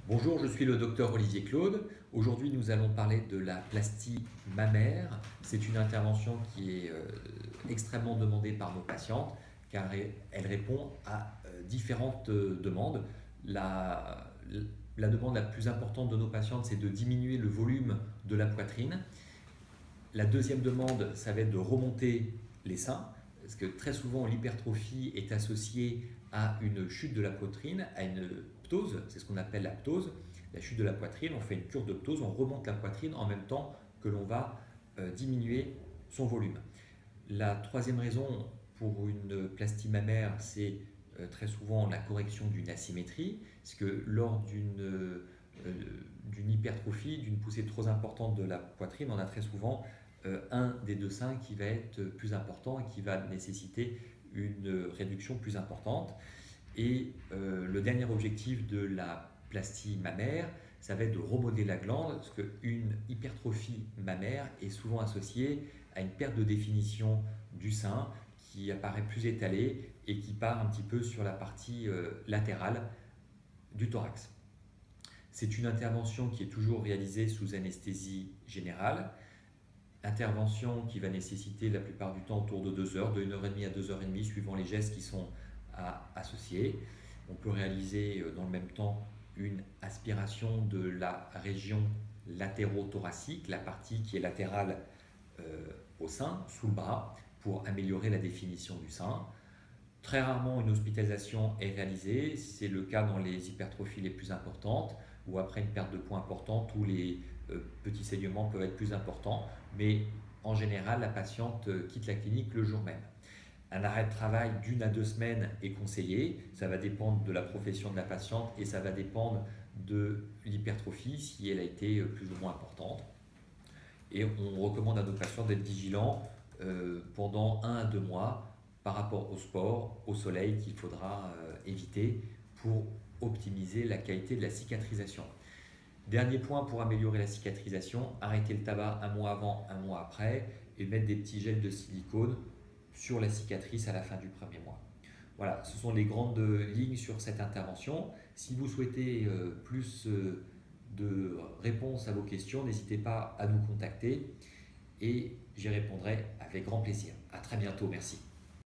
Bonjour, je suis le docteur Olivier Claude. Aujourd'hui, nous allons parler de la plastie mammaire. C'est une intervention qui est extrêmement demandée par nos patientes car elle répond à différentes demandes. La, la demande la plus importante de nos patientes, c'est de diminuer le volume de la poitrine. La deuxième demande, ça va être de remonter les seins, parce que très souvent l'hypertrophie est associée à une chute de la poitrine, à une ptose, c'est ce qu'on appelle la ptose, la chute de la poitrine. On fait une cure de ptose, on remonte la poitrine en même temps que l'on va diminuer son volume. La troisième raison pour une plastie mammaire, c'est très souvent la correction d'une asymétrie, parce que lors d'une hypertrophie, d'une poussée trop importante de la poitrine, on a très souvent un des deux seins qui va être plus important et qui va nécessiter une réduction plus importante. Et le dernier objectif de la plastie mammaire, ça va être de remodeler la glande, parce qu'une hypertrophie mammaire est souvent associée à une perte de définition du sein qui apparaît plus étalée et qui part un petit peu sur la partie latérale du thorax. C'est une intervention qui est toujours réalisée sous anesthésie générale, intervention qui va nécessiter la plupart du temps autour de 2 heures, de 1h30 à 2h30 suivant les gestes qui sont associés. On peut réaliser dans le même temps une aspiration de la région latéro-thoracique, la partie qui est latérale au sein, sous le bras, pour améliorer la définition du sein. Très rarement une hospitalisation est réalisée, c'est le cas dans les hypertrophies les plus importantes ou après une perte de poids importante où les petits saignements peuvent être plus importants, mais en général la patiente quitte la clinique le jour même. Un arrêt de travail d'1 à 2 semaines est conseillé, ça va dépendre de la profession de la patiente et ça va dépendre de l'hypertrophie si elle a été plus ou moins importante. Et on recommande à nos patients d'être vigilants pendant 1 à 2 mois par rapport au sport, au soleil qu'il faudra éviter pour optimiser la qualité de la cicatrisation. Dernier point pour améliorer la cicatrisation, arrêter le tabac 1 mois avant, 1 mois après et mettre des petits gels de silicone sur la cicatrice à la fin du premier mois. Voilà, ce sont les grandes lignes sur cette intervention. Si vous souhaitez plus de réponses à vos questions, n'hésitez pas à nous contacter et j'y répondrai avec grand plaisir. À très bientôt, merci.